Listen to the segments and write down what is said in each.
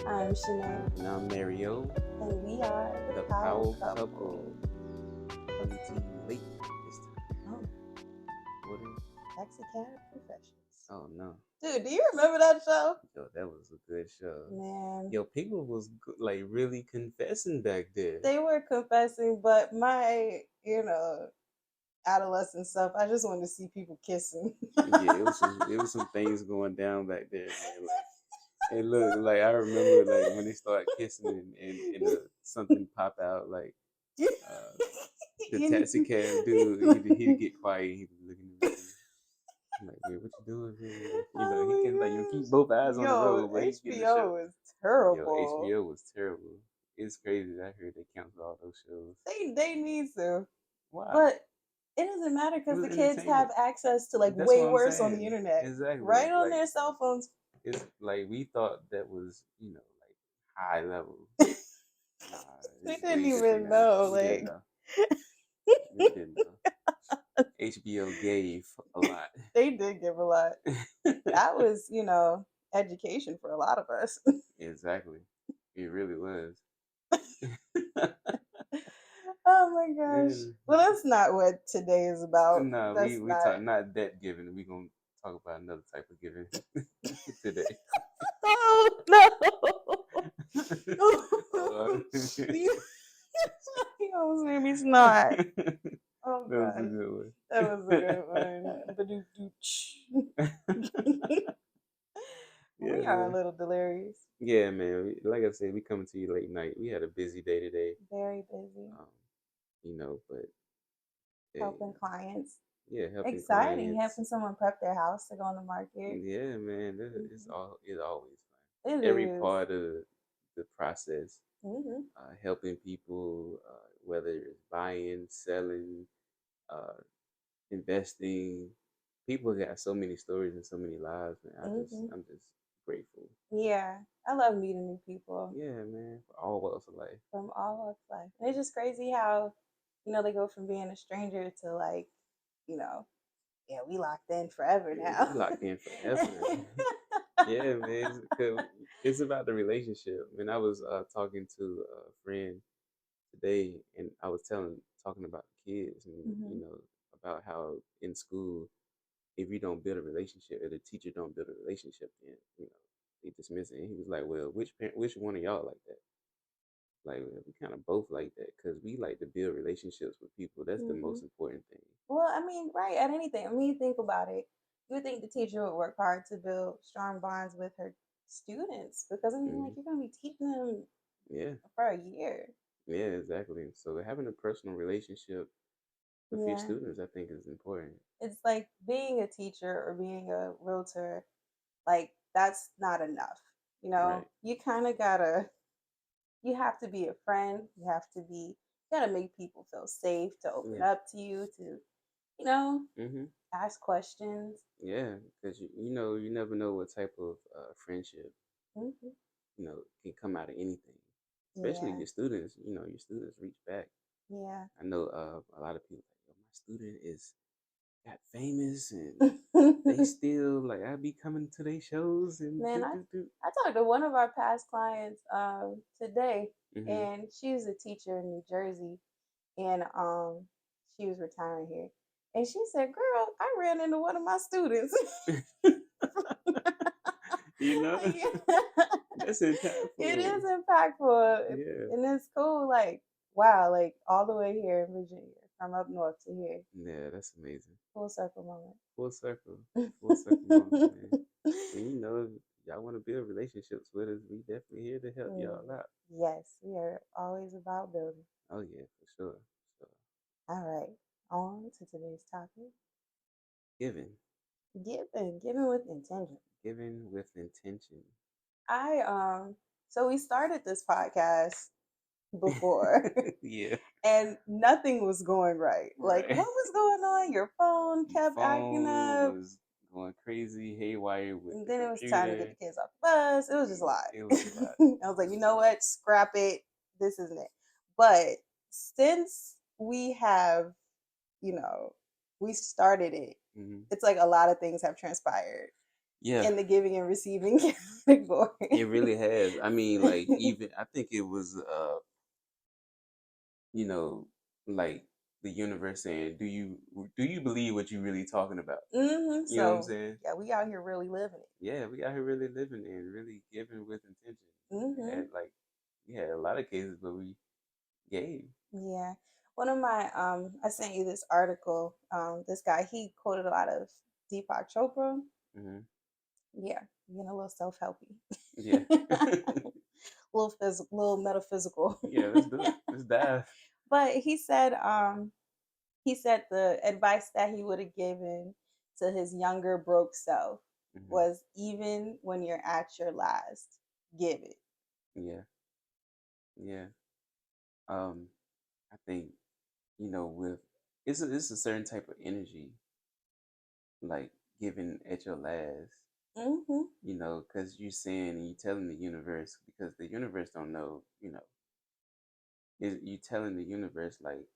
I'm Shanae. And I'm Mario, And we are the Power Couple. Coming to you late this time. Oh. What is? Taxi Cab Professions. Oh no. Dude, do you remember that show? Yo, that was a good show. Man. Yo, people was like really confessing back then. They were confessing, but my, adolescent stuff, I just wanted to see people kissing. Yeah, it was some things going down back there, man. Like, and look, like I remember like when they started kissing and something pop out like the taxi cab dude, he'd get quiet, he'd be looking at me. I'm like, man, what you doing, man? He can like you keep both eyes on the road, but he's getting the show. HBO was terrible. Yo, HBO was terrible. It's crazy. I heard they canceled all those shows. They need to. Why? But it doesn't matter because the kids have access to That's way worse on the internet. Exactly. Right on their cell phones. It's like we thought that was, like high level. We didn't even know. They didn't know. HBO gave a lot. They did give a lot. That was, education for a lot of us. Exactly. It really was. Oh my gosh. Well, that's not what today is about. No, we talk not debt giving. We're gonna talk about another type of giving today. Oh no. You almost made me snot. Oh, that was a good one. That was a good one. We are a little delirious. Yeah, man. Like I said, we coming to you late night. We had a busy day today. Very busy. But helping clients. Yeah, helping exciting. clients. Helping someone prep their house to go on the market. Yeah, man. It's always It fun. Every part of the process. Mm-hmm. Helping people, whether it's buying, selling, investing. People got so many stories and so many lives, man. I'm just grateful. Yeah, I love meeting new people. Yeah, man. For all walks of life. From all walks of life. And it's just crazy how, they go from being a stranger to like, we locked in forever now. We locked in forever. Yeah, man. It's about the relationship. I was talking to a friend today, and I was talking about the kids, and about how in school, if you don't build a relationship, or the teacher don't build a relationship, then they dismiss it. And he was like, "Well, which one of y'all like that?" Like we kind of both like that because we like to build relationships with people. That's the most important thing. Well, right at anything. Think about it. You would think the teacher would work hard to build strong bonds with her students because like you're gonna be teaching them for a year. Yeah, exactly. So having a personal relationship with your students, I think, is important. It's like being a teacher or being a realtor, like that's not enough. Right. You kind of you have to be a friend. You gotta make people feel safe to open up to you, to, ask questions. Yeah, because you never know what type of friendship, can come out of anything. Especially your students. Your students reach back. Yeah. I know a lot of people like, my student got famous and they still like I be coming to their shows and man, I talked to one of our past clients today, and she's a teacher in New Jersey, and she was retiring here, and she said, "Girl, I ran into one of my students." That's impactful. It is impactful, and it's cool. Like, wow, like all the way here in Virginia, from up north to here. Yeah, that's amazing. Full circle moment. Full circle moment, man. And y'all want to build relationships with us, we definitely here to help y'all out. Yes, we are always about building. Oh yeah, for sure. All right, on to today's topic. Giving with intention. Giving with intention. So we started this podcast before. Yeah. And nothing was going right. Like, what was going on? Your phone kept acting up. Was going crazy, haywire with and then it was time to get the kids off the bus. It was just a lot. I was like, you know what? Scrap it. This isn't it. But since we have, we started it, it's like a lot of things have transpired. Yeah, in the giving and receiving category. it really has. I mean, like even I think it was you know, like the universe saying, do you believe what you really talking about? You know what I'm So saying? yeah, we out here really living Yeah, we out here really living and really giving with intention. it. We had a lot of cases where we gave. Yeah. One of my I sent you this article. This guy, he quoted a lot of Deepak Chopra. Hmm. Yeah, being a little self-helpy. Yeah. Little physical, little metaphysical. Yeah, let's do it. Let's dive. But he said the advice that he would have given to his younger broke self Hmm. was, even when you're at your last, give it. Yeah, yeah. Um, I think with it's a certain type of energy, like giving at your last. Mm-hmm. Because you're saying and you're telling the universe because the universe don't know. You telling the universe like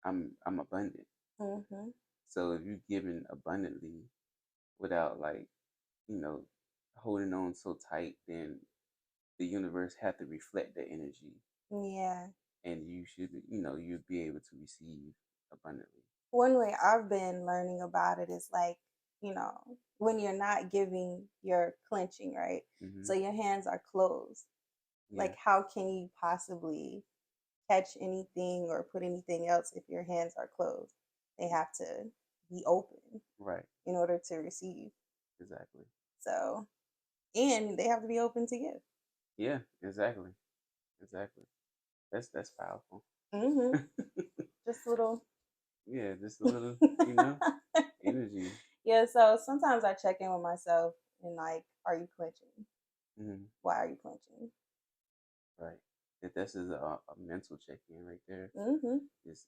I'm abundant. Mm-hmm. So if you're giving abundantly without like you know holding on so tight, then the universe have to reflect that energy, Yeah. and you should you'd be able to receive abundantly. One way I've been learning about it is like, when you're not giving, you're clenching, right? Hmm. So your hands are closed. Yeah. Like, how can you possibly catch anything or put anything else if your hands are closed? They have to be open Right. in order to receive. Exactly. So, and they have to be open to give. Yeah. Exactly. Exactly. That's powerful. Mm-hmm. Just a little. Yeah. Just a little, energy. Yeah, so sometimes I check in with myself and like, are you clenching? Hmm. Why are you clenching? Right. That this is a mental check in right there. Mm-hmm. Is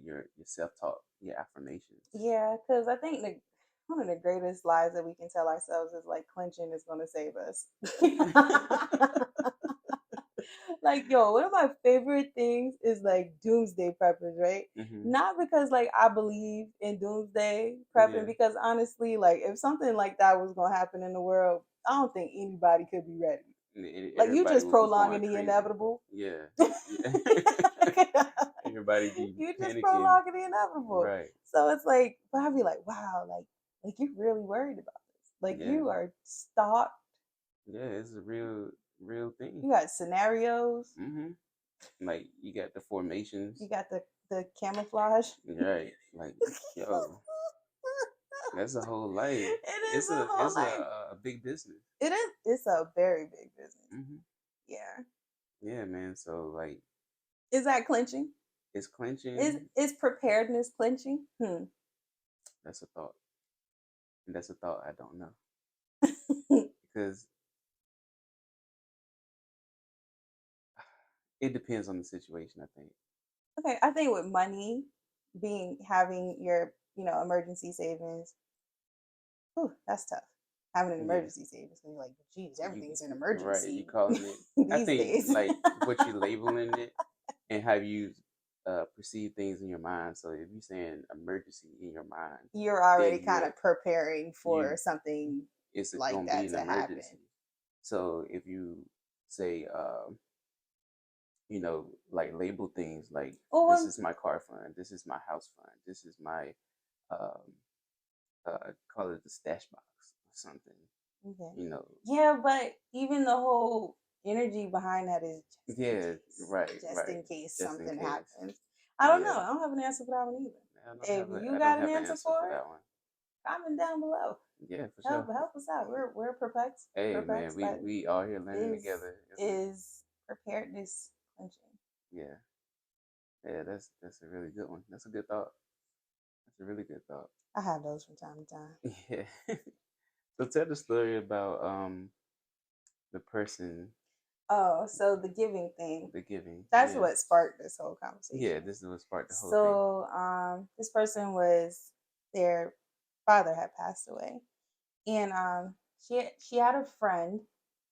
your self talk, your affirmations. Yeah, because I think one of the greatest lies that we can tell ourselves is like clenching is going to save us. Like, yo, one of my favorite things is like doomsday preppers, right? Hmm. Not because like I believe in doomsday prepping, Yeah. because honestly, like if something like that was going to happen in the world, I don't think anybody could be ready. And Like, you everybody just will be prolonging going the crazy. inevitable. Yeah. Yeah. Everybody be You just panicking. prolonging the inevitable. Right. So it's like, but I'd be like, wow, like you're really worried about this. Like, Yeah. you are stalked. Yeah. It's a real thing. You got scenarios. Hmm. Like you got the formations. You got the camouflage. Right. Like, yo, that's a whole life. It is It's a a whole it's a, life. a big business. It is. It's a very big business. Hmm. Yeah. Yeah, man. So like, Is that clinching? it's Is clinching. is preparedness clinching? That's a thought, and that's a thought I don't know because it depends on the situation. I think. Okay, I think with money, having your emergency savings, whew, that's tough. Having an Yeah. emergency savings, and you're like, geez, You everything's an right. You emergency calling it? I these think days. like what you labeling it and how you perceive things in your mind. So if you're saying emergency in your mind, You're already then kind of preparing you for something it's like gonna be that an to happen. emergency. So if you say like label things like Well, this is my car fund, this is my house fund, this is my um call it the stash box or something. okay. You know, Yeah, but even the whole energy behind that is yeah, right, just right. in case Just in something case. happens. I don't know. Yeah. I don't have an answer for that one either. If you I got don't an have an answer answer for for it, that one. comment down below. Yeah, for sure. Help us out. We're perplexed. Hey man, Perplexed. we But we all here learning is together, isn't it? is preparedness clinching? Yeah. Yeah, that's a really good one. That's a good thought. That's a really good thought. I have those from time to time. Yeah. So tell the story about the person, Oh, so the giving thing. the giving. That's Yeah. what sparked this whole Yeah, conversation. this is what sparked the whole thing. So, this person was, their father had passed away, and she had a friend,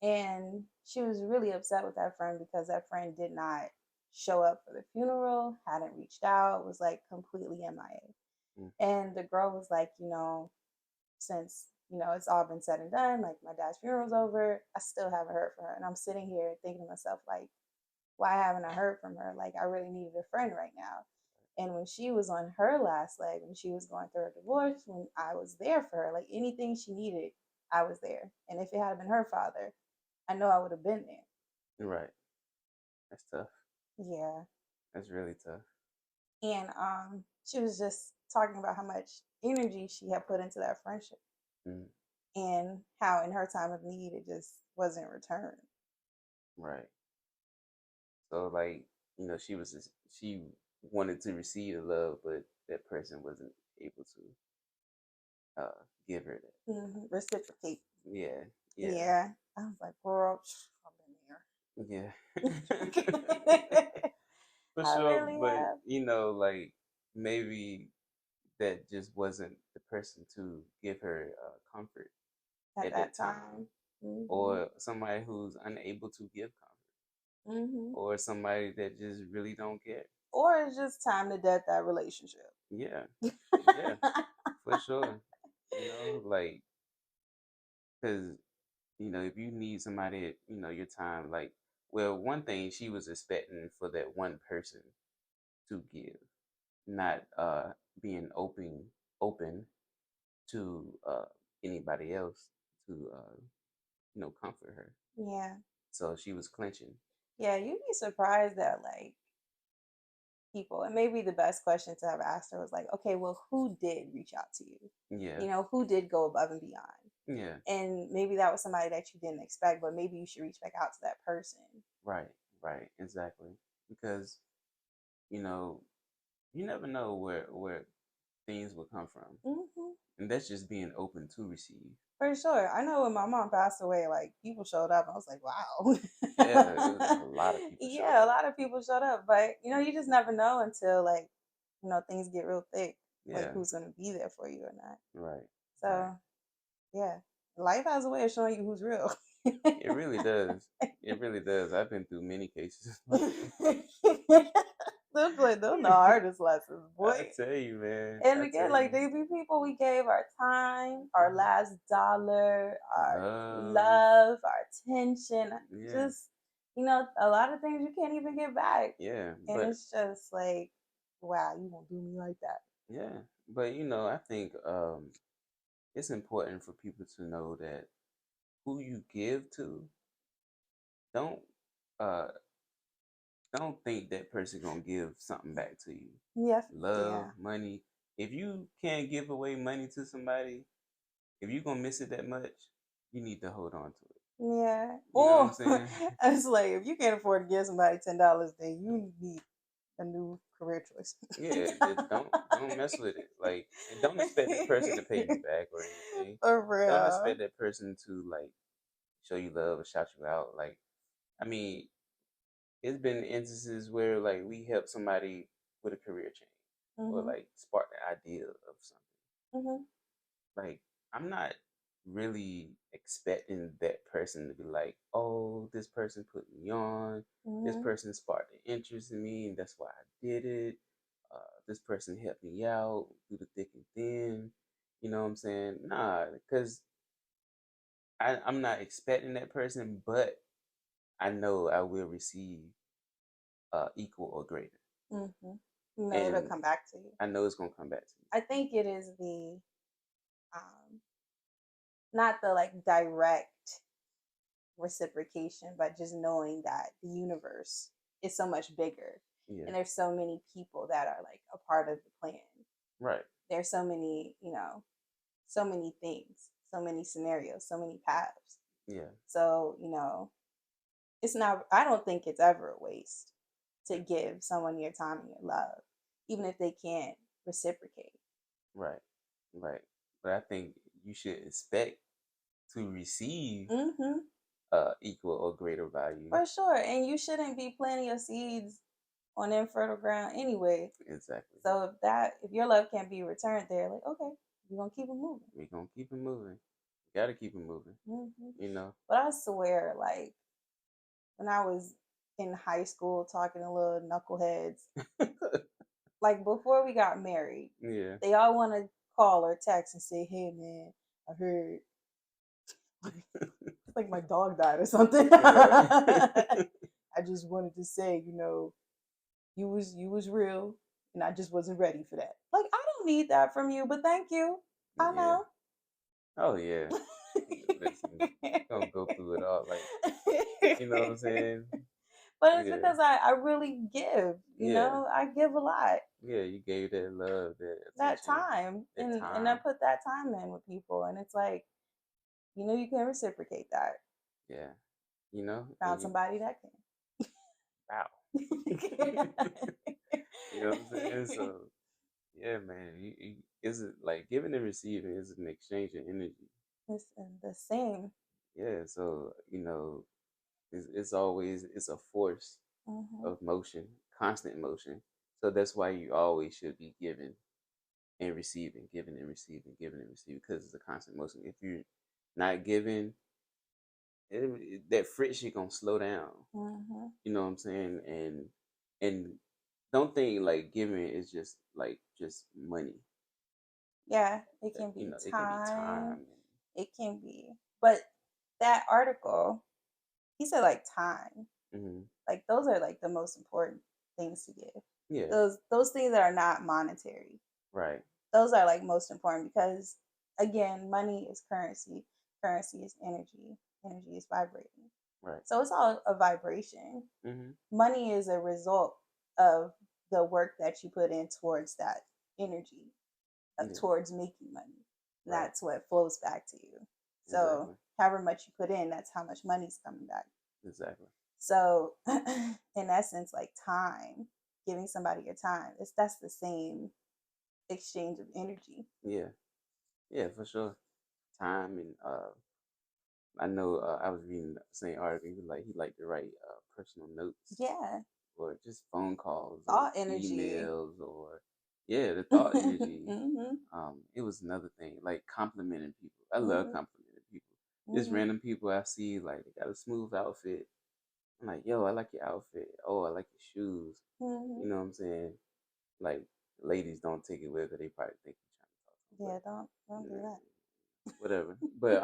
and she was really upset with that friend because that friend did not show up for the funeral, hadn't reached out, was like completely MIA. Mm, And the girl was like, since it's all been said and done. Like my dad's funeral's over. I still haven't heard from her. And I'm sitting here thinking to myself, like, why haven't I heard from her? Like, I really needed a friend right now. And when she was on her last leg, when she was going through a divorce, when I was there for her, like anything she needed, I was there. And if it had been her father, I know I would have been there. Right. That's tough. Yeah. That's really tough. And she was just talking about how much energy she had put into that friendship Mm. and how in her time of need it just wasn't returned. Right. So like, she wanted to receive the love, but that person wasn't able to give her that. Reciprocate. Yeah. Yeah. Yeah. I was like, girl, I've been Yeah. there. For I sure, really but have. like maybe that just wasn't the person to give her comfort At at that that time, time. Hmm. or somebody who's unable to give comfort, Hmm. or somebody that just really don't care. Or it's just time to death that relationship. Yeah, yeah, for sure. Like, because if you need somebody at your time, like, well, one thing she was expecting for that one person to give, not being open to anybody else to comfort her. Yeah. So she was clenching. Yeah, you'd be surprised that like people, and maybe the best question to have asked her was like, okay, well, who did reach out to you? Yeah, Who did go above and beyond? yeah, And maybe that was somebody that you didn't expect, but maybe you should reach back out to that person. right, right, exactly. Because you know you never know where things will come from, Hmm. and that's just being open to receive. For sure. I know when my mom passed away, like people showed up. I was like, wow. Yeah, a lot of people showed Yeah, a up. lot of people showed up. But, you just never know until like, things get real thick, like Yeah, who's going to be there for you or not. right, right. So, yeah, life has a way of showing you who's real. It really does. It really does. I've been through many cases like Those are the that. hardest lessons, I boy. tell you, man. And I again, tell like you. they be people we gave our time, our Mhm. last dollar, our Love. love, our attention. Yeah, Just, a lot of things you can't even get back. yeah. And But it's just like, wow, you won't do me like that. yeah, but I think it's important for people to know that who you give to, don't uh don't think that person gonna give something back to you. Yeah, Love, yeah, money. If you can't give away money to somebody, if you gonna miss it that much, you need to hold on to it. yeah. You know what I'm Or saying? it's like if you can't afford to give somebody $10, then you need a new career choice. Yeah, just don't mess with it. Like, and don't expect that person to pay you back or anything. For Don't real. expect that person to like show you love or shout you out. Like, I mean, it's been instances where like we help somebody with a career change or Mhm. like spark the idea of something. Mhm. Like, I'm not really expecting that person to be like, oh, this person put me on, this Mhm. person sparked an interest in me, and that's why I did it. This person helped me out through the thick and thin. You know what I'm saying? Nah, because I'm not expecting that person, but I know I will receive equal or greater, Mhm. It'll and come back to you. I know it's gonna come back to I think it is the um not the like direct reciprocation, but just knowing that the universe is so much bigger me. Yeah, and there's so many people that are like a part of the plan. right. There's so many, so many things, so many scenarios, so many paths. Yeah, So, it's not, I don't think it's ever a waste to give someone your time and your love, even if they can't reciprocate. right, right. But I think you should expect to receive Hmm. equal or greater value. For sure. And you shouldn't be planting your seeds on infertile ground anyway. Exactly. So if your love can't be returned there, like, okay, you're going to keep it moving. We're gonna keep it moving. Gotta keep it moving. Hmm. You know. But I swear, like, when I was in high school talking to little knuckleheads, like before we got married, Yeah. they all want to call or text and say, "Hey man, I heard it's like my dog died or something. Yeah. I just wanted to say, you was real, and I just wasn't ready for that. Like, I don't need that from you, but thank you. I Yeah. know. Oh yeah. Listen, gonna go through it all. Like, you know what I'm saying? But it's Yeah. because I really give, Yeah. I give a lot. Yeah. You gave that love, that That attention, time, that and I time. put that time in with people, and it's like, you can reciprocate that. Yeah. You know, and Found you somebody that wow. can. You know what I'm saying? So yeah, man. Is it like giving and receiving is an exchange of energy. It's the same. Yeah. So it's always it's a force Hmm. of motion, constant motion. So that's why you always should be giving and receiving, giving and receiving, because it's a constant motion. If you're not giving, that friction gonna slow down. Hmm. You know what I'm saying? And don't think like giving is just like just money. Yeah, it can You be know, it can be time. time. It can be, but that article, he said like time. Hmm. Like those are like the most important things to give. Yeah. Those things that are not monetary. Right. Those are like most important because again, money is currency. Currency is energy. Energy is vibrating. Right. So it's all a vibration. Hmm. Money is a result of the work that you put in towards that energy, Yeah. towards making money. And Right. that's what flows back to you. So Exactly. however much you put in, that's how much money's coming back. Exactly. So in essence, like time, giving somebody your time, that's the same exchange of energy. Yeah. Yeah, for sure. Time and I know I was reading the same article. He liked to write personal notes Yeah. or just phone calls or Thought energy. emails or yeah, the thought energy. Mhm. It was another thing like complimenting people. I love Mhm. complimenting people. Just Mhm. random people I see like they got a smooth outfit. I'm like, yo, I like your outfit. Oh, I like your shoes. Mhm. You know what I'm saying? Like ladies don't take it with her. They probably think you're trying to talk to them, Yeah, don't but do that. whatever. But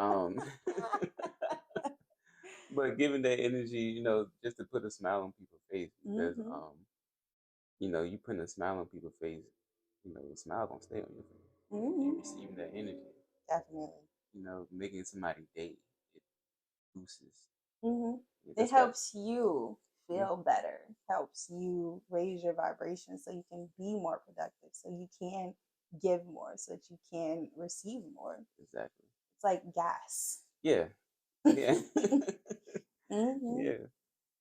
but giving that energy, just to put a smile on people's face because Mhm. you putting a smile on people's face, the smile gonna stay on your face. You Mhm. receiving that energy, Definitely. making somebody day, it boosts. Mhm. Yeah, It that's why. helps you Mm, feel better. Helps you raise your vibration so you can be more productive, so you can give more, so that you can receive more. exactly. It's like gas. Yeah. Yeah. Mhm. Yeah.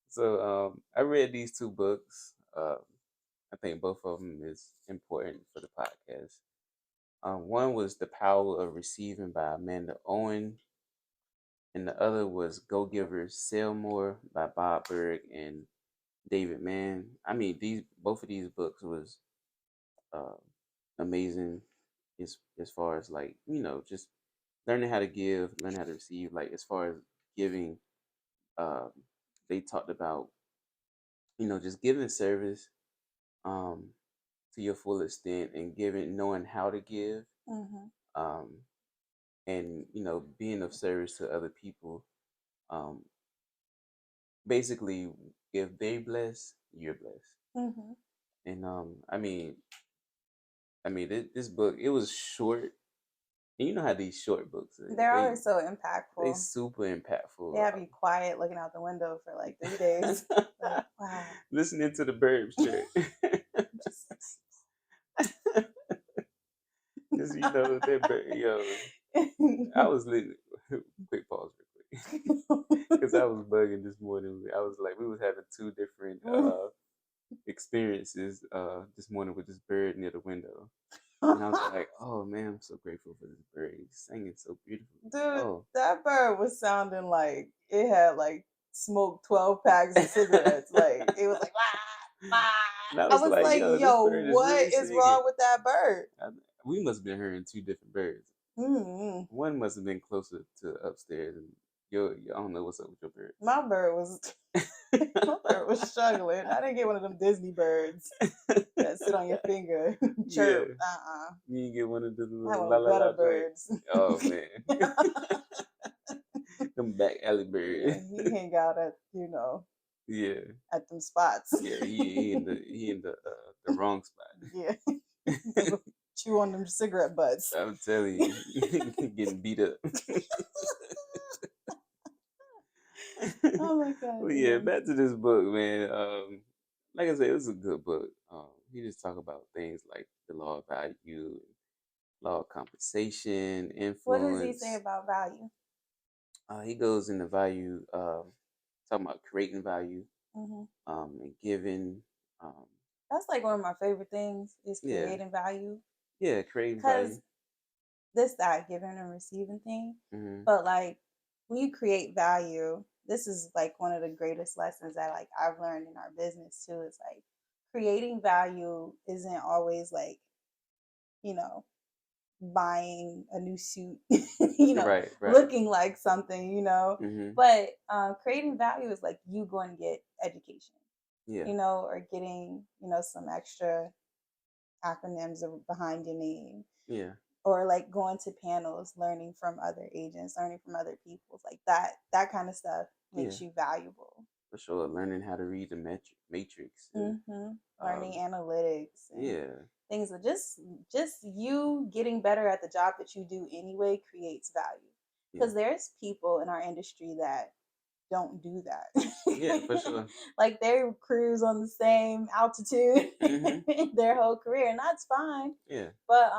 So I read these two books. I think both of them is important for the podcast. One was The Power of Receiving by Amanda Owen, and the other was Go Givers Sell More by Bob Berg and David Mann. I mean, these both of these books was uh, amazing as far as like just learning how to give, learn how to receive. Like as far as giving, um, they talked about just giving service um, to your full extent and giving, knowing how to give, Mhm. um, and being of service to other people. Um, Basically, if they bless, you're blessed. Mhm. And this book it was short, and you know how these short books are. They're They always so they impactful. super They impactful. have you quiet looking out the window for like 3 days. Like, wow. Listening to the birds chirp. Just Cause that bird, I was literally quick pause real quick. Cause I was bugging this morning. I was like, we was having two different experiences this morning with this bird near the window. And I was like, oh man, I'm so grateful for this bird. He's singing so beautifully. Dude, Oh. that bird was sounding like it had like smoked 12 packs of cigarettes. Like it was like wah, And I wah. I was was like, like, yo, this yo, bird is what really is singing. wrong with that bird? We must have been hearing two different birds. Mm-hmm. One must have been closer to upstairs, and I don't know what's up with your bird. My bird was my bird was struggling. I didn't get one of them Disney birds that sit on your finger. Yeah. Chirp. You get one of the I little la want la la gutter joints. birds. Oh man. Them back alley birds. Yeah, he hang out at Yeah. at them spots. Yeah, he in the wrong spot. Yeah, chew on them cigarette butts. I'm telling you, getting beat up. Oh my god, Well, yeah, yeah. back to this book, man. Like I said, it was a good book. He just talk about things like the law of value, law of compensation, What does he say influence. about value? He goes into value, talking about creating value, Hmm. and giving. Um, That's like one of my favorite things is yeah, creating value, yeah, creating because value. this that giving and receiving thing. Hmm. But like when you create value, this is like one of the greatest lessons that like I've learned in our business too. Is like creating value isn't always like, you know, buying a new suit, Right, right. looking like something. Hmm. But creating value is like you going to get education, Yeah, or getting, some extra acronyms behind your name, yeah, or like going to panels, learning from other agents, learning from other people, like that kind of stuff yeah. makes you valuable. For sure, learning how to read the matrix and Hmm. Learning um, analytics and yeah, things that just you getting better at the job that you do anyway creates value, yeah, because there's people in our industry that don't do yeah, for that. sure. Like they cruise on the same altitude Hmm. their whole career, and that's fine. Yeah, But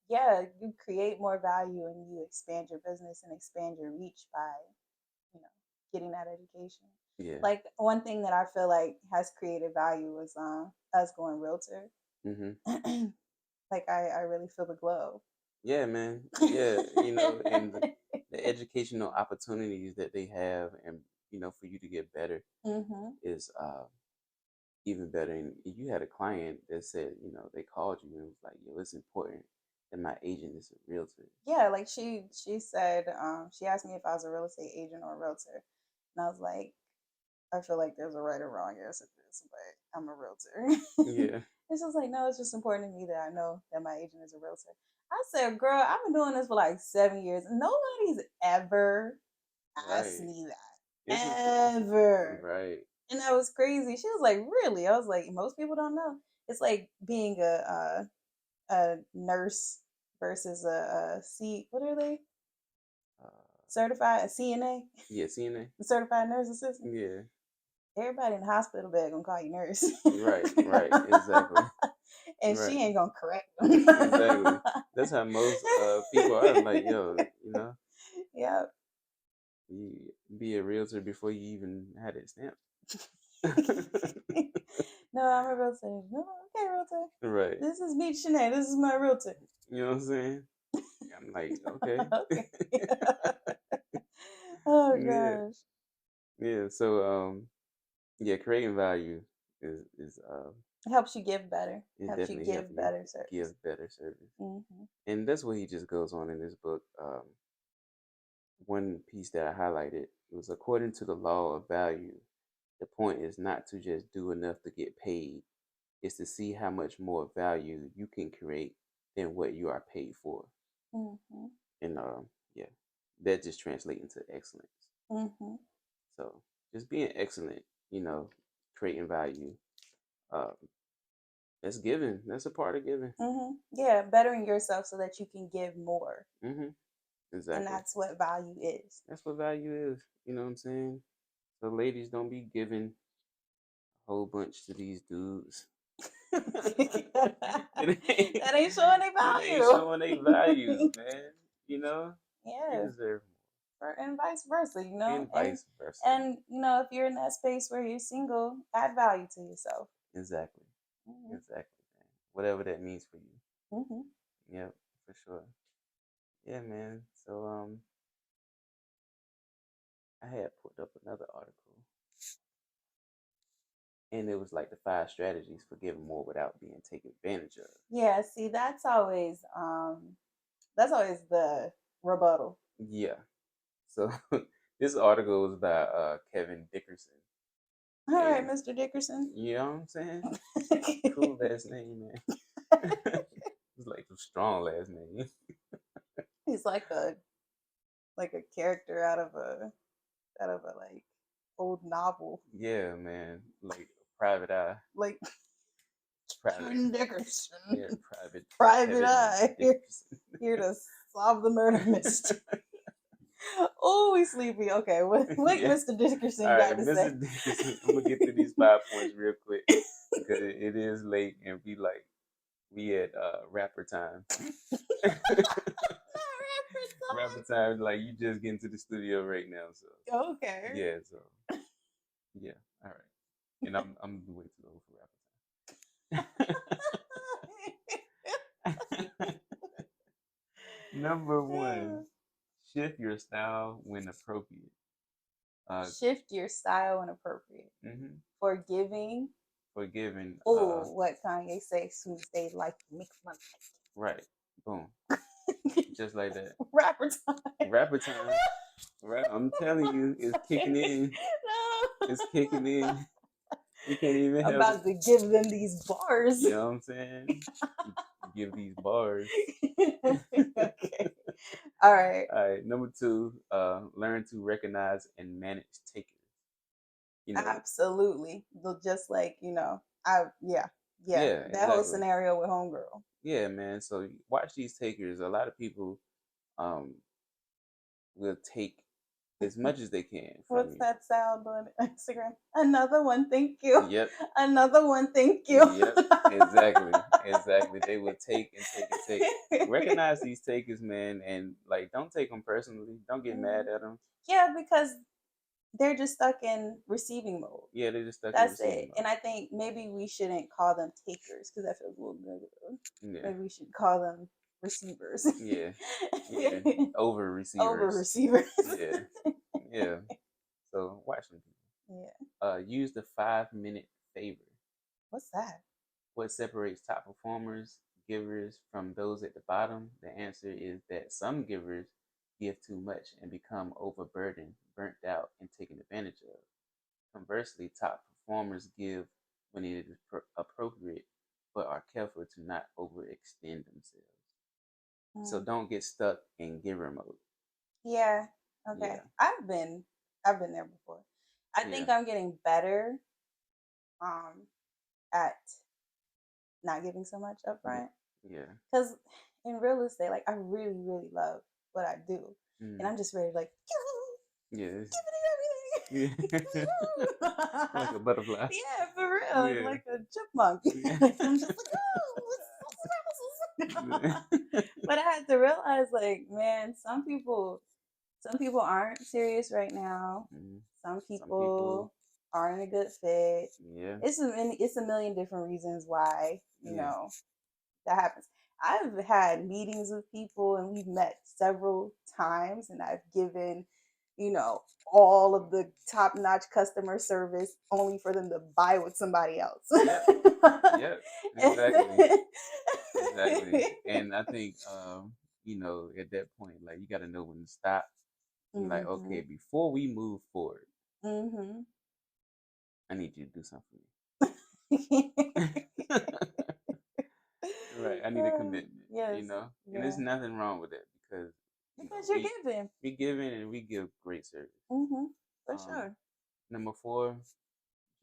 yeah, you create more value and you expand your business and expand your reach by, you know, getting that education. yeah. Like one thing that I feel like has created value was us going realtor. Hmm. Like I really feel the glow. Yeah, man. Yeah, and the educational opportunities that they have, and for you to get better Hmm. is even better. And you had a client that said, they called you and was like, "Yo, it's important that my agent is a realtor." Yeah, like she said, she asked me if I was a real estate agent or a realtor, and I was like, I feel like there's a right or wrong answer to this, but I'm a realtor. Yeah. It's just like, no, it's just important to me that I know that my agent is a realtor. I said, girl, I've been doing this for like 7 years. Nobody's ever asked Right. me It's that. important. Ever. Right. And that was crazy. She was like, really? I was like, most people don't know. It's like being a nurse versus a C, what are they? Uh, Certified, a CNA? yeah, CNA. Certified nurse assistant? Yeah. Everybody in the hospital bed gonna call you nurse. Right, right, exactly. And Right. she ain't gonna correct them. Exactly. That's how most people are. Like, yo, Yeah. you be a realtor before you even had it stamped. No, I'm a realtor. No, okay, realtor. Right. This is me, Shanae. This is my realtor. You know what I'm saying? I'm like, okay. Okay. Oh Yeah. gosh. Yeah. So yeah, creating value It helps you give better. is Helps you definitely help give you better service. give better service. Hmm. And that's what he just goes on in this book. One piece that I highlighted was according to the law of value, the point is not to just do enough to get paid, it's to see how much more value you can create than what you are paid for. Hmm. And yeah, that just translates into excellence. Hmm. So just being excellent, creating value. Uh, that's giving. That's a part of giving. Yeah, bettering yourself so that you can give more. Hmm. And Exactly. that's what value is. That's what value is. You know what I'm saying? So ladies, don't be giving a whole bunch to these dudes. that ain't, That ain't showing a that ain't value. showing their value, man. You know, you Yeah. deserve And vice versa, more, and vice versa. and if you're in that space where you're single, add value to yourself. Exactly, Hmm. exactly, man. Whatever that means for you. Hmm. Yep, for sure. Yeah, man. So I had put up another article, and it was like the 5 strategies for giving more without being taken advantage of. Yeah, see, that's always the rebuttal. Yeah. So this article was by Kevin Dickerson. All right, Hey, Mr. Dickerson. you know what I'm saying? Cool last name, man. It's like a strong last name. He's like a character out of a like old novel. Yeah, man. Like Private Eye. Like Private. Dickerson. Yeah, Private. Private Kevin Eye. Dickerson. Here to solve the murder mystery. Oh, we sleepy. Okay, what Yeah. Mr. All Dickerson got right, to Mr. say? Dickerson. I'm gonna get through these 5 points real quick because it is late and we at rapper time. Rapper time, like you just getting to the studio right now, so Okay. yeah, so yeah, all right. And I'm way too old for rapper time. Number one, shift your style when appropriate. Shift your style when appropriate. Mm-hmm. Forgiving. Forgiving. Oh, what Kanye say? Soon as they like make my Right. Boom. life. Just like that. Rapper time. Rapper time. Right. I'm telling you, it's kicking in. No. It's kicking in. You can't even I'm help it. about to give them these bars. You know what I'm saying? Give these bars. Okay. All right. All right. Number two, learn to recognize and manage takers. You know. Absolutely. Just like, yeah. Yeah, That whole exactly. scenario with Homegirl. Yeah, man. So watch these takers. A lot of people um will take as much as they can from What's you. that sound on Instagram? Another one, thank you. Yep. Another one, thank you. Yep. Exactly. Exactly. They will take and take and take. Recognize these takers, man, and like don't take them personally. Don't get mad at them. Yeah, because they're just stuck in receiving mode. Yeah, they're just stuck in That's receiving it. mode. And I think maybe we shouldn't call them takers because that feels a little negative. Yeah. Maybe we should call them receivers. Yeah. Yeah. Over Over receivers. receivers. Yeah. Yeah. So watch them people. Yeah. Use the 5 minute favor. What's that? What separates top performers, givers, from those at the bottom? The answer is that some givers give too much and become overburdened, burnt out, and taken advantage of. Conversely, top performers give when it is appropriate, but are careful to not overextend themselves. So don't get stuck in giver mode. Yeah. Okay. Yeah. I've been there before. I Yeah. think I'm getting better um at not giving so much upfront. Yeah. Because in real estate, like I really, really love what I do. And I'm just ready to like Yeah. give Yeah. it everything. Like a butterfly. Yeah, for real. Yeah. Like a chipmunk. Yeah. I'm just like, but I had to realize like, man, some people aren't serious right now. Some Some people. people aren't a good fit. Yeah. It's a million different reasons why, Yeah. that happens. I've had meetings with people and we've met several times and I've given, all of the top notch customer service only for them to buy with somebody else. Yep. Yep. Exactly. Exactly. And I think at that point, like you gotta know when to stop. And like, okay, before we move forward, I need you to do something for me. Right. I need a commitment. Yes. And there's nothing wrong with that because you're giving. we give in and we give great service. For sure. Number 4,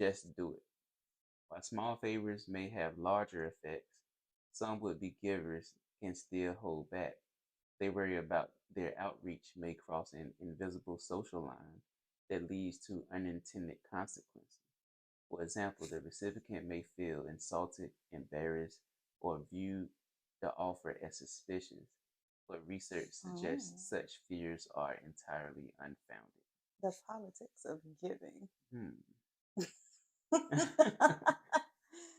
just do it. While small favors may have larger effects, some would-be givers can still hold back. They worry about their outreach may cross an invisible social line that leads to unintended consequences. For example, the recipient may feel insulted, embarrassed, or view the offer as suspicious, but research suggests such fears are entirely unfounded. The politics of giving.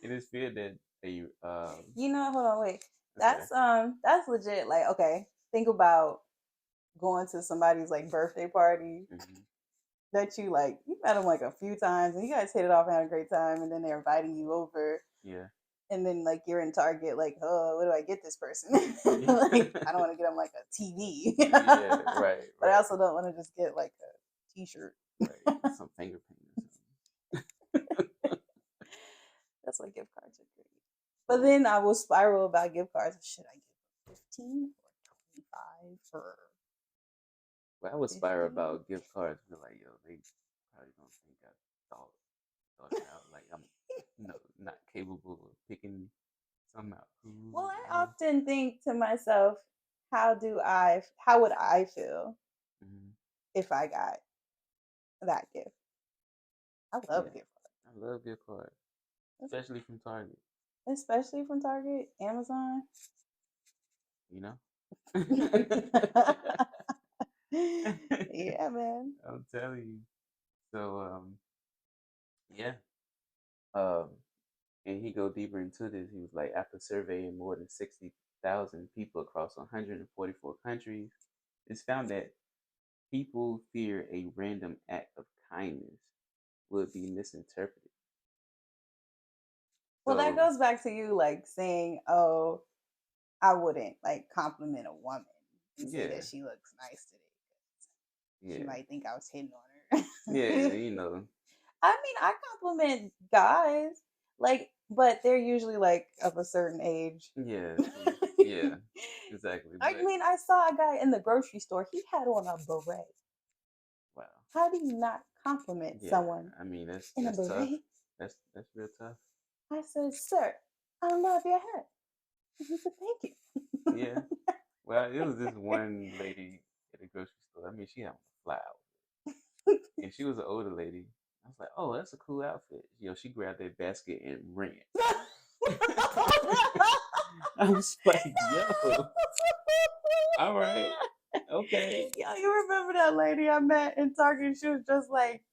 It is feared that they hold on, wait. That's legit. Like, okay, think about going to somebody's like birthday party that you met them like a few times and you guys hit it off and had a great time and then they're inviting you over. Yeah. And then like you're in Target, like, oh, what do I get this person? Like, I don't want to get them like a TV. Yeah, right. But I also don't want to just get like a T-shirt. Right. Some finger paint or something. That's why gift cards are great. But then I will spiral about gift cards. Should I give 15 or 25 or Well, I was spiral 50? about gift cards. Feel like, yo, they probably don't think I thought it out. Like I'm, not capable of picking something out. Well, I often think to myself, how would I feel Mm-hmm. if I got that gift? I love Yeah, gift I love gift cards, cards, especially from Target. especially from Target, Amazon. You know. Yeah, man. I'm telling you. So yeah. Um, and he go deeper into this. He was like, after surveying more than 60,000 people across 144 countries, it's found that people fear a random act of kindness would be misinterpreted. Well, that So goes back to you like saying, "Oh, I wouldn't like compliment a woman and say yeah, that she looks nice today. She yeah, might think I was hitting on her." yeah, I mean, I compliment guys, like, but they're usually like of a certain age. yeah, see, yeah, exactly. I But mean, I saw a guy in the grocery store. He had on a beret. wow, How do you not compliment yeah, someone I mean in a that's tough. beret? That's real tough. I said, "Sir, I love your hat." He said, "Thank you." Yeah. Well, it was this one lady at the grocery store. I mean, she had on a fly outfit, and she was an older lady. I was like, "Oh, that's a cool outfit." She grabbed that basket and ran. I was like, "Yo, all right, okay." Yo, you remember that lady I met in Target? She was just like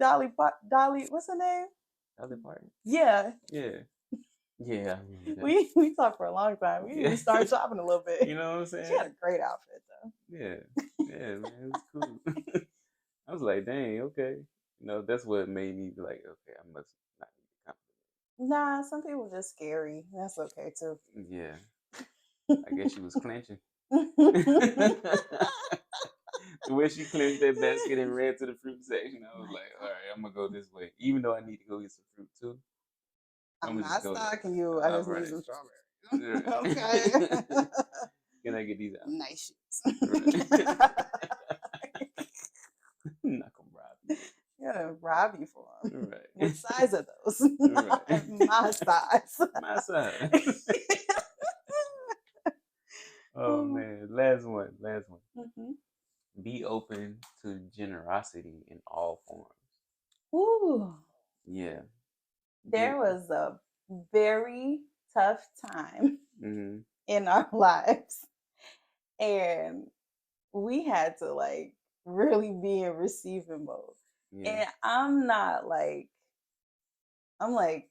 Dolly, what's her name? Other part, Yeah, yeah, yeah, I remember that. we talked for a long time. We Yeah, even started shopping a little bit. you know what I'm She had saying? a great outfit though. Yeah, yeah, man, it was cool. I was like, "Dang, okay." That's what made me be like, "Okay, I must not need to Nah, some people just scary. That's okay too. compliment." Yeah, I guess she was clenching. The way she clenched that basket and ran to the fruit section, I was like, all right, I'm gonna go this way. Even though I need to go get some fruit too, I'm I'm gonna just not go there. stalking you. I All just need right. some strawberries. Okay. Right. Can I get these out? Nice shoes. Right. I'm not gonna rob you. I'm gonna rob you for them. Right. What size are those? Right. My size. My size. Oh man. Last one. Last one. Mhm. Be open to generosity in all forms. Ooh, Yeah. there Get. was a very tough time Mm-hmm. in our lives, and we had to like really be in receiving mode. Yeah. And I'm not like I'm like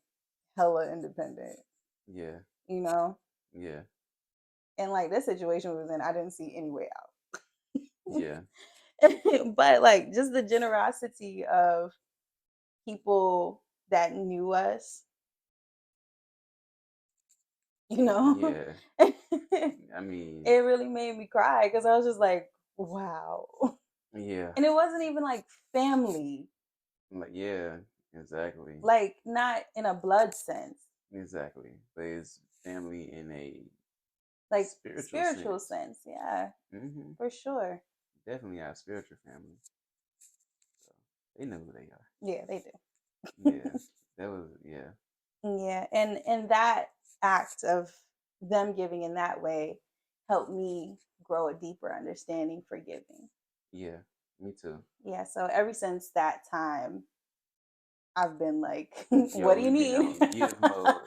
hella independent, Yeah. you know? Yeah. And like this situation was in, I didn't see any way out. Yeah. But like just the generosity of people that knew us, you know? Yeah. It I mean, really made me cry because I was just like, wow. yeah. And it wasn't even like family, Like, yeah. Exactly. like not in a blood sense, Exactly. But it's family in a like spiritual spiritual sense. sense. Yeah, Hmm. for sure. Definitely our spiritual family. So they know who they are. Yeah, they do. Yeah. That was, yeah. Yeah, and that act of them giving in that way helped me grow a deeper understanding for giving. Yeah. Me too. Yeah, so ever since that time, I've been like, Yo, what do you we've been need? on give mode.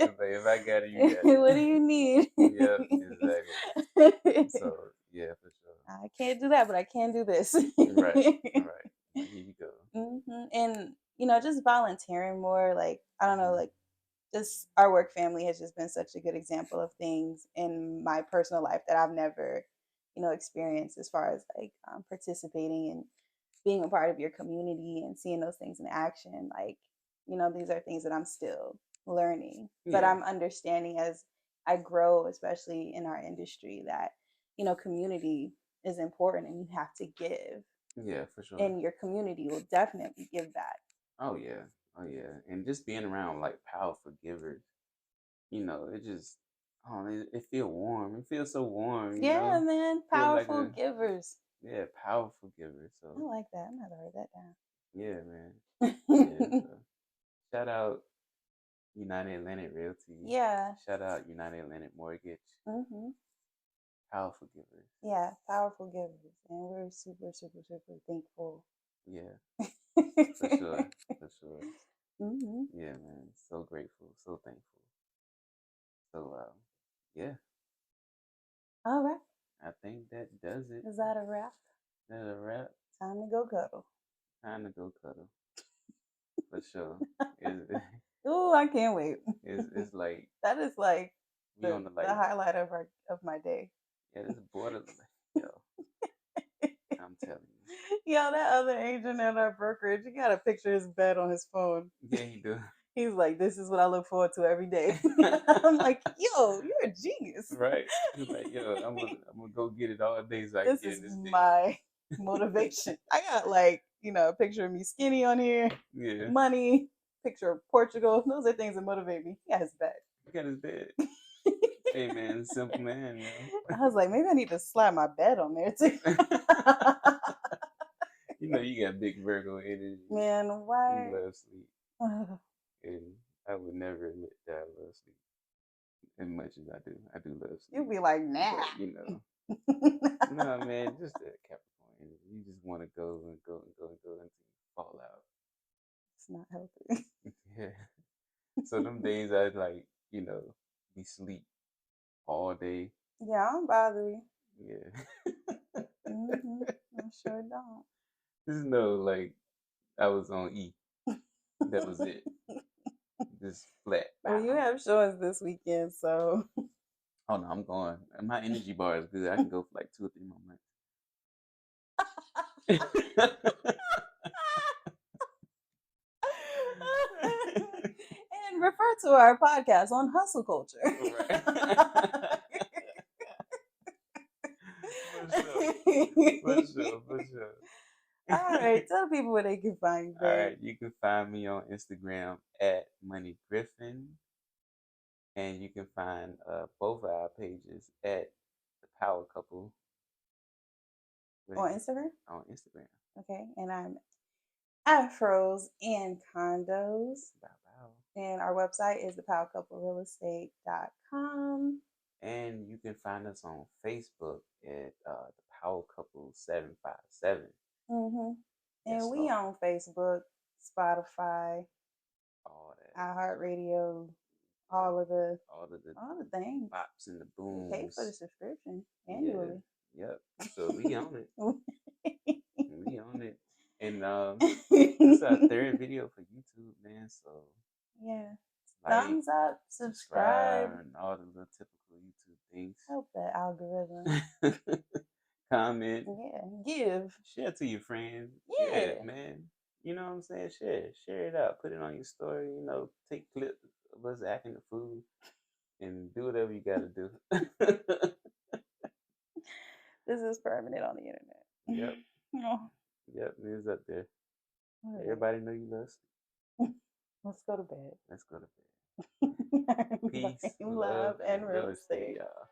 It's like, if I got it, you got What do it. you need? Yep, exactly. So, yeah, for sure. I can't do that, but I can do this. Right. Right. Like, here you go. And just volunteering more. Like I don't know, Hmm. like just our work family has just been such a good example of things in my personal life that I've never, experienced as far as like participating and being a part of your community and seeing those things in action. Like, these are things that I'm still learning, but Yeah. I'm understanding as I grow, especially in our industry, that, community is important and you have to give, Yeah, for sure. and your community will definitely give back. Oh, yeah. Oh yeah, and just being around like powerful givers, it just, oh, it feel warm. It feels so warm, Yeah, man. Feel like Powerful givers. yeah, powerful giver. I So like that. I'm gonna write that yeah, man. Yeah. down. So shout out United Atlantic Realty. Yeah. Shout out United Atlantic Mortgage. Hmm. Powerful givers. Yeah, powerful givers, and we're super, super, super thankful. Yeah, for sure, for sure. Hmm. Yeah, man. So grateful, so thankful. So yeah, All right. I think that does it. Is that a wrap? That a wrap. Time to go cuddle. Time to go cuddle. For sure. It's, Ooh, I can't wait. it's like That is like we on the the highlight of my day. yeah, this border, yo, I'm telling you. Yo, that other agent at our brokerage, he got a picture of his bed on his phone. Yeah, he do. He's like, "This is what I look forward to every day." I'm like, "Yo, you're a genius." Right. He's like, yo, I'm gonna go get it all day so I can This get is in this deal. my motivation. I got like, a picture of me skinny on here, Yeah. money, picture of Portugal. Those are things that motivate me. He got his bed. He got his bed. Hey man, simple man, I was like, maybe I need to slap my bed on there too. You got big Virgo energy. Man, why? You love sleep. And I would never admit that I love sleep as much as I do. I do love sleep. You'd be like, nah. But, no, man, just that Capricorn energy. You just want to go and go and go and go until you fall out. It's not healthy. Yeah. So them days I like, be sleep all day. Yeah, I don't bother you. Yeah. I sure don't. Just know, like, I was on E. That was it. Just flat. Well, you have shows this weekend, so. Oh no, I'm going. My energy bar is good. I can go for like 2 or 3 more months. And refer to our podcast on hustle culture. Right. For sure. All right, tell people where they can find you, All babe. right, you can find me on Instagram at Money Griffin, and you can find both of our pages at the Power Couple. On Instagram? On Instagram. Okay, and I'm Afros and Condos. Bow, bow. And our website is thepowercouplerealestate.com. And you can find us on Facebook at the Power Couple 757. Mm-hmm. And Yes, we Lord. on Facebook, Spotify, all that, iHeartRadio, all of the things. pops and the booms. You pay for the subscription annually. Yeah. Yep. So we on it. We on it. And this is our third video for YouTube, man. So yeah. like, thumbs up, subscribe, and all the little typical YouTube things. Help that algorithm. Comment. Yeah. Give. Share to your friends. Yeah. Man. You know what I'm saying? Share it out. Put it on your story. Take clips of us acting the food and do whatever you got to do. This is permanent on the internet. Yep. Oh. Yep, it's up there. Right. Everybody know you love sleep. Let's go to bed. Let's go to bed. Peace, love, and real estate, y'all.